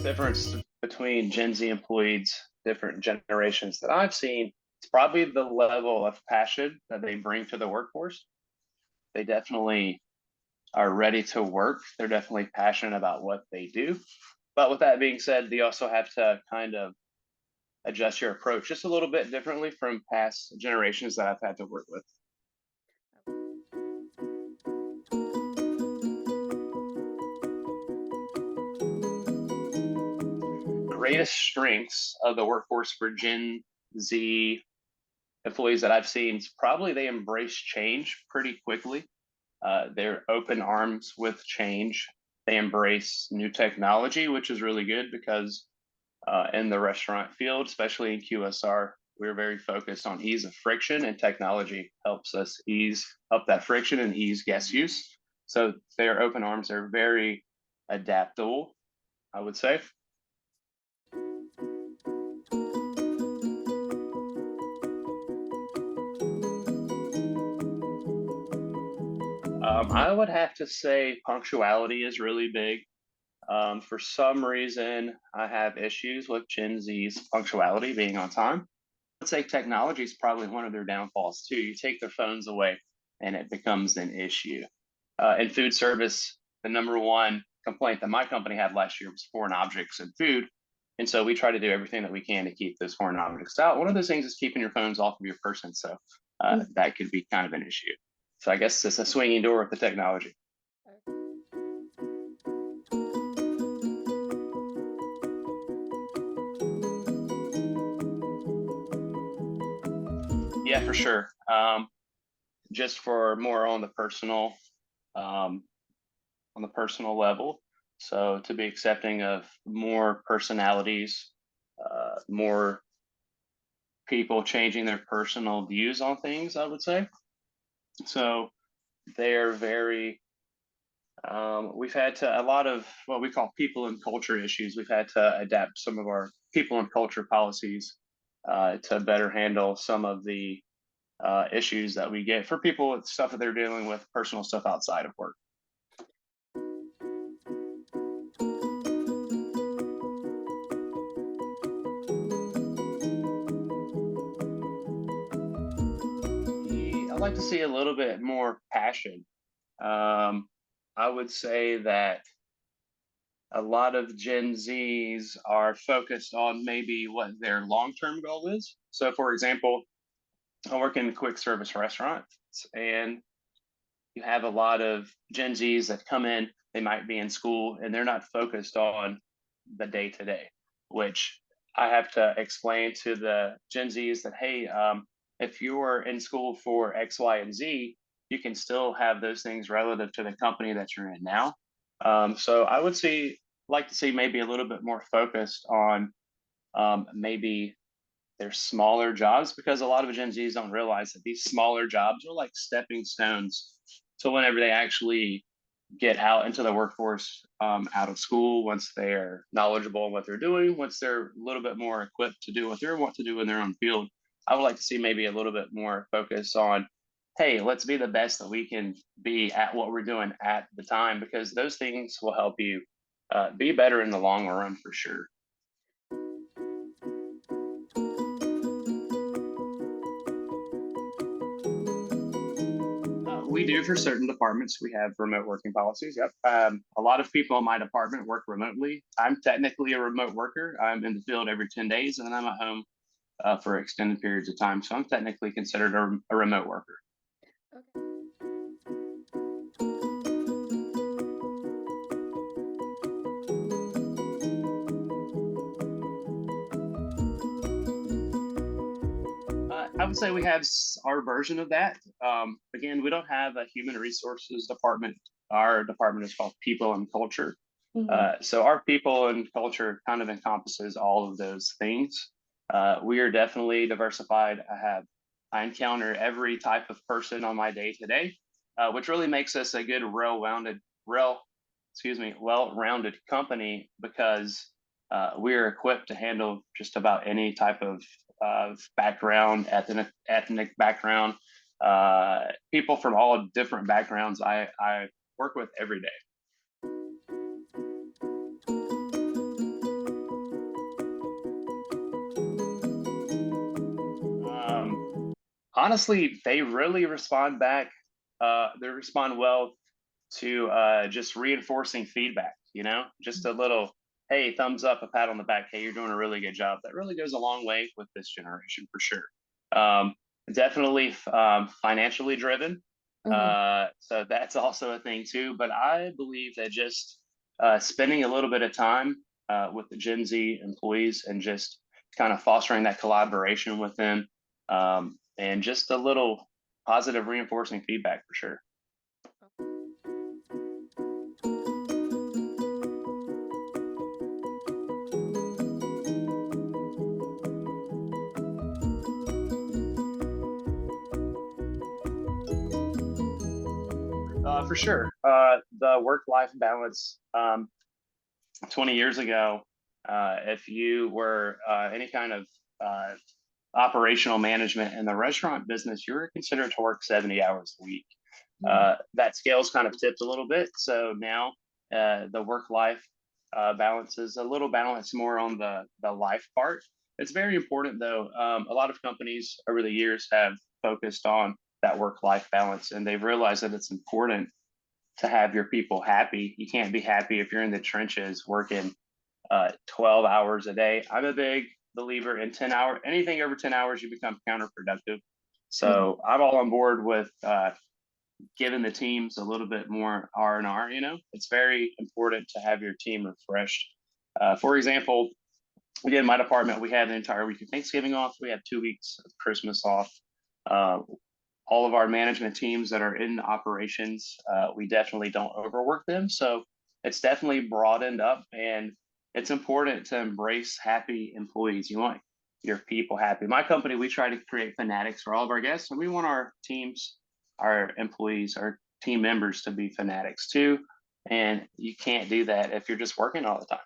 Difference between Gen Z employees, different generations that I've seen, it's probably the level of passion that they bring to the workforce. They definitely are ready to work. They're definitely passionate about what they do. But with that being said, you also have to kind of adjust your approach just a little bit differently from past generations that I've had to work with. Greatest strengths of the workforce for Gen Z employees that I've seen is probably they embrace change pretty quickly. They're open arms with change. They embrace new technology, which is really good because in the restaurant field, especially in QSR, we're very focused on ease of friction, and technology helps us ease up that friction and ease guest use. So their open arms are very adaptable, I would say. I would have to say punctuality is really big. For some reason, I have issues with Gen Z's punctuality being on time. I'd say technology is probably one of their downfalls too. You take their phones away and it becomes an issue. In food service, the number one complaint that my company had last year was foreign objects in food. And so we try to do everything that we can to keep those foreign objects out. One of those things is keeping your phones off of your person. So that could be kind of an issue. So I guess it's a swinging door with the technology. Yeah, for sure. Just for more um, on the personal level. So to be accepting of more personalities, more people changing their personal views on things, I would say. So they're very, we've had to, a lot of what we call people and culture issues. We've had to adapt some of our people and culture policies to better handle some of the issues that we get for people with stuff that they're dealing with, personal stuff outside of work. I'd like to see a little bit more passion. Um, I would say that a lot of Gen Zs are focused on maybe what their long-term goal is. So, for example, I work in quick service restaurants, and you have a lot of Gen Zs that come in. They might be in school, and they're not focused on the day to day, which I have to explain to the Gen Zs that, hey, if you're in school for X, Y, and Z, you can still have those things relative to the company that you're in now. So I would like to see maybe a little bit more focused on maybe their smaller jobs, because a lot of Gen Zs don't realize that these smaller jobs are like stepping stones to whenever they actually get out into the workforce, out of school, once they're knowledgeable in what they're doing, once they're a little bit more equipped to do what they want to do in their own field. I would like to see maybe a little bit more focus on, hey, let's be the best that we can be at what we're doing at the time, because those things will help you be better in the long run for sure. We do for certain departments. We have remote working policies. Yep. A lot of people in my department work remotely. I'm technically a remote worker. I'm in the field every 10 days, and then I'm at home for extended periods of time. So I'm technically considered a remote worker. Okay. I would say we have our version of that. Again, we don't have a human resources department. Our department is called People and Culture. Mhm. So our people and culture kind of encompasses all of those things. We are definitely diversified. I encounter every type of person on my day to day, which really makes us a good, real, well-rounded company, because we're equipped to handle just about any type of background, ethnic background, people from all different backgrounds. I work with every day. Honestly, they really respond back. They respond well to just reinforcing feedback. Just a little, hey, thumbs up, a pat on the back. Hey, you're doing a really good job. That really goes a long way with this generation for sure. Um, Definitely financially driven. Mhm. So that's also a thing too. But I believe that just spending a little bit of time with the Gen Z employees and just kind of fostering that collaboration with them, and just a little positive reinforcing feedback for sure. For sure. The work life balance, 20 years ago, if you were any kind of uh, operational management in the restaurant business, you were considered to work 70 hours a week. Mhm. That scale's kind of tipped a little bit. So now the work life balance is a little balanced more on the life part. It's very important, though. A lot of companies over the years have focused on that work life balance, and they've realized that it's important to have your people happy. You can't be happy if you're in the trenches working 12 hours a day. I'm a big believer in 10 hour, anything over 10 hours, you become counterproductive. Mhm. So I'm all on board with giving the teams a little bit more R&R. It's very important to have your team refreshed. For example, we in my department, we had an entire week of Thanksgiving off. We have 2 weeks of Christmas off. Uh, all of our management teams that are in operations, we definitely don't overwork them. So it's definitely broadened up, and it's important to embrace happy employees. You want your people happy. My company, we try to create fanatics for all of our guests, and we want our teams, our employees, our team members to be fanatics too. And you can't do that if you're just working all the time.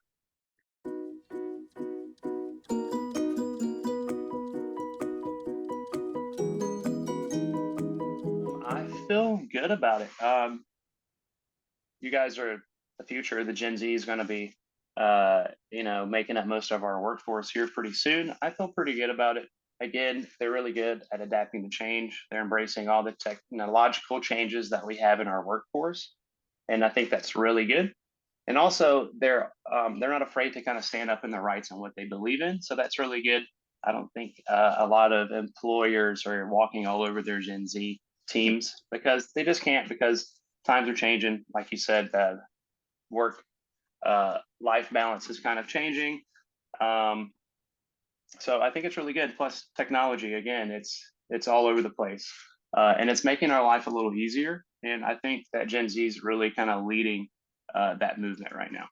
I feel good about it. You guys are the future. The Gen Z is going to be, making up most of our workforce here pretty soon. I feel pretty good about it. Again, they're really good at adapting to change. They're embracing all the technological changes that we have in our workforce, and I think that's really good. And also, they're not afraid to kind of stand up in their rights and what they believe in. So that's really good. I don't think a lot of employers are walking all over their Gen Z teams because they just can't, because times are changing. Like you said, work life balance is kind of changing. Um, so I think it's really good. Plus, technology again, it's all over the place, and it's making our life a little easier. And I think that Gen Z is really kind of leading that movement right now.